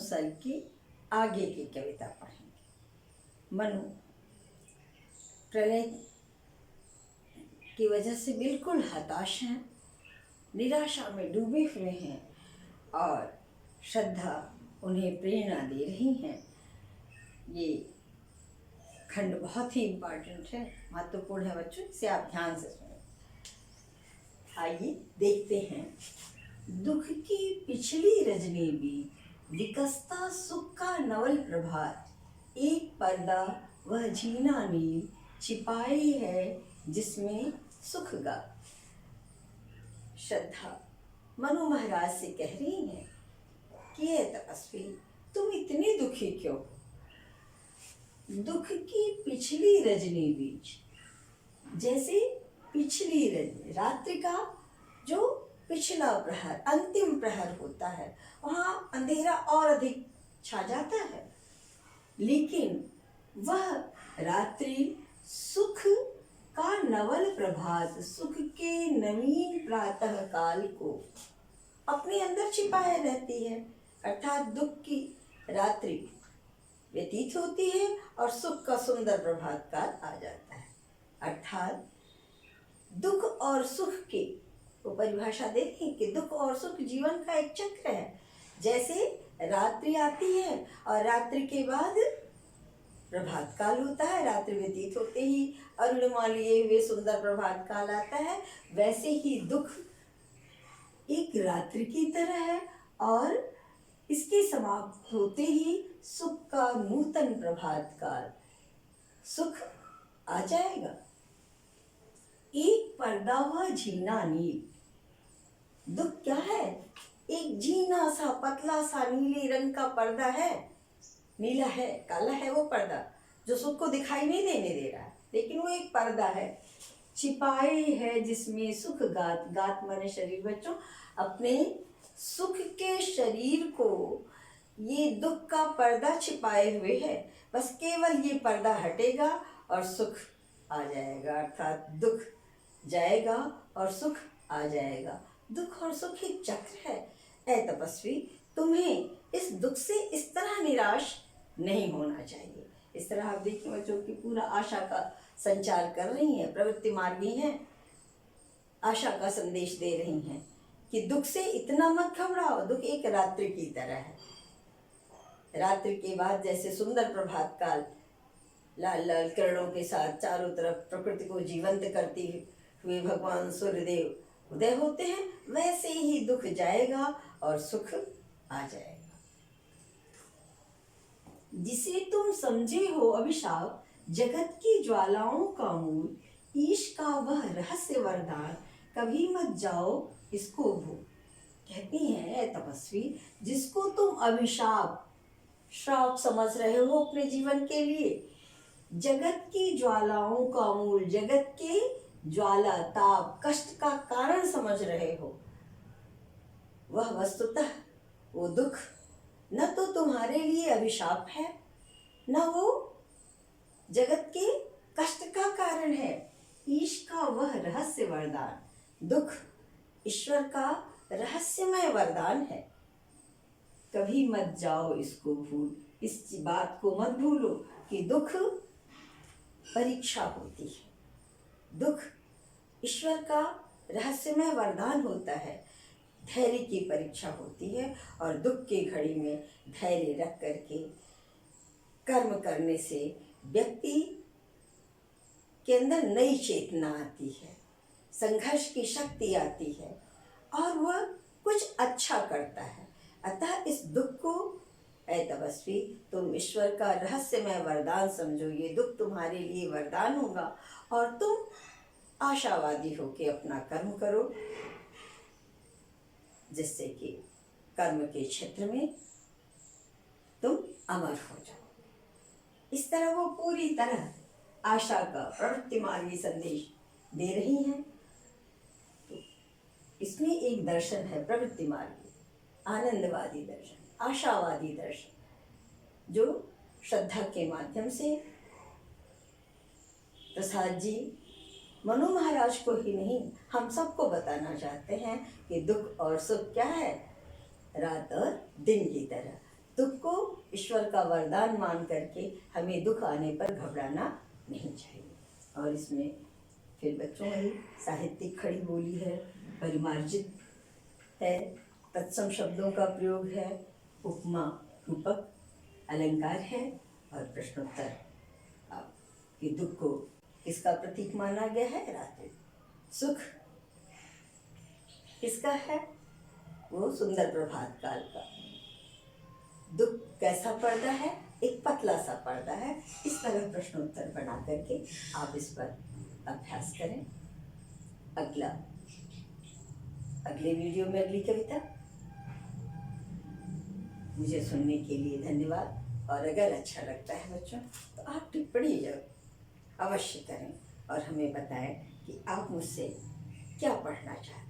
Sir की आगे की कविता पढ़ेंगे। मनु प्रलय की वजह से बिल्कुल हताश हैं, निराशा में डूबे हुए हैं और श्रद्धा उन्हें प्रेरणा दे रही हैं। ये खंड बहुत ही इम्पोर्टेंट है, महत्वपूर्ण है बच्चों, इसे आप ध्यान से सुनें। आइए देखते हैं। दुख की पिछली रजनी भी विकसता सुख का नवल प्रभात, एक पर्दा वह झीना नील छिपाई है जिसमें सुख गा। श्रद्धा मनु महाराज से कह रही है कि ये तपस्वी, तुम इतने दुखी क्यों? दुख की पिछली रजनी बीच, जैसे पिछली रजनी रात्रि का जो पिछला प्रहर, अंतिम प्रहर होता है, वहाँ अंधेरा और अधिक छा जाता है, लेकिन वह रात्रि सुख का नवल प्रभात, सुख के नवीन प्रातः काल को अपने अंदर छिपाए रहती है। अर्थात दुख की रात्रि व्यतीत होती है और सुख का सुंदर प्रभात काल आ जाता है। अर्थात दुख और सुख की वो परिभाषा देखें कि दुख और सुख जीवन का एक चक्र है। जैसे रात्रि आती है और रात्रि के बाद प्रभात काल होता है, रात्रि व्यतीत होते ही अरुणिमा लिए हुए सुंदर प्रभात काल आता है, वैसे ही दुख एक रात्रि की तरह है और इसके समाप्त होते ही सुख का नूतन प्रभात काल, सुख आ जाएगा। एक पर्दा व झीना नील, दुख क्या है? एक झीना सा पतला सा नीले रंग का पर्दा है, नीला है, काला है वो पर्दा जो सुख को दिखाई नहीं देने दे रहा है, लेकिन वो एक पर्दा है, छिपाए है जिसमें सुख गात। गात माने शरीर बच्चों, अपने सुख के शरीर को ये दुख का पर्दा छिपाए हुए है। बस केवल ये पर्दा हटेगा और सुख आ जाएगा। अर्थात दुख जाएगा और सुख आ जाएगा। दुख और सुख एक चक्र है। ऐ तपस्वी, तुम्हें इस दुख से इस तरह निराश नहीं होना चाहिए। इस तरह आप देखिए बच्चों की पूरा आशा का संचार कर रही हैं, प्रवृत्ति मार्गी हैं, आशा का संदेश दे रही हैं कि दुख से इतना मत घबराओ। दुख एक रात्रि की तरह है। रात्रि के बाद जैसे सुंदर प्रभात काल लाल लाल किरणों के साथ चारों तरफ प्रकृति को जीवंत करती हुए भगवान सूर्यदेव उदय होते हैं, वैसे ही दुख जाएगा और सुख आ जाएगा। जिसे तुम समझे हो अभिशाप, जगत की ज्वालाओं का मूल, ईश का वह रहस्य वरदान, कभी मत जाओ इसको भूल। कहती हैं तपस्वी, जिसको तुम अभिशाप, श्राप समझ रहे हो अपने जीवन के लिए, जगत की ज्वालाओं का मूल, जगत के ज्वाला ताप कष्ट का कारण समझ रहे हो, वह वस्तुतः वो दुख न तो तुम्हारे लिए अभिशाप है, न वो जगत के कष्ट का कारण है। ईश का वह रहस्य वरदान, दुख ईश्वर का रहस्यमय वरदान है। कभी मत जाओ इसको भूल। इस बात को मत भूलो कि दुख परीक्षा होती है, दुख ईश्वर का रहस्यमय वरदान होता है, धैर्य की परीक्षा होती है। और दुख की घड़ी में धैर्य रख करके कर्म करने से व्यक्ति के अंदर नई चेतना आती है, संघर्ष की शक्ति आती है और वह कुछ अच्छा करता है। अतः इस दुख को ऐ तपस्वी, तुम ईश्वर का रहस्यमय वरदान समझो। ये दुख तुम्हारे लिए वरदान होगा और तुम आशावादी होकर अपना कर्म करो, जिससे कि कर्म के क्षेत्र में तुम अमर हो जाओ। इस तरह वो पूरी तरह आशा का प्रवृत्ति मार्गी संदेश दे रही हैं। तो इसमें एक दर्शन है प्रवृत्ति मार्गी, आनंदवादी दर्शन, आशावादी दर्शन, जो श्रद्धा के माध्यम से प्रसाद जी मनु महाराज को ही नहीं, हम सबको बताना चाहते हैं कि दुख और सुख क्या है, रात और दिन की तरह। दुख को ईश्वर का वरदान मान करके हमें दुख आने पर घबराना नहीं चाहिए। और इसमें फिर बच्चों में साहित्यिक खड़ी बोली है, परिमार्जित है, तत्सम शब्दों का प्रयोग है, उपमा रूपक अलंकार है और प्रश्नोत्तर। कि दुख को किसका प्रतीक माना गया है? रात्रि। सुख किसका है? वो सुंदर प्रभात काल का। दुख कैसा पर्दा है? एक पतला सा पर्दा है। इस तरह प्रश्नोत्तर बना करके आप इस पर अभ्यास करें। अगले वीडियो में अगली कविता। मुझे सुनने के लिए धन्यवाद। और अगर अच्छा लगता है बच्चों तो आप टिप्पणी अवश्य करें और हमें बताएं कि आप मुझसे क्या पढ़ना चाहते हैं।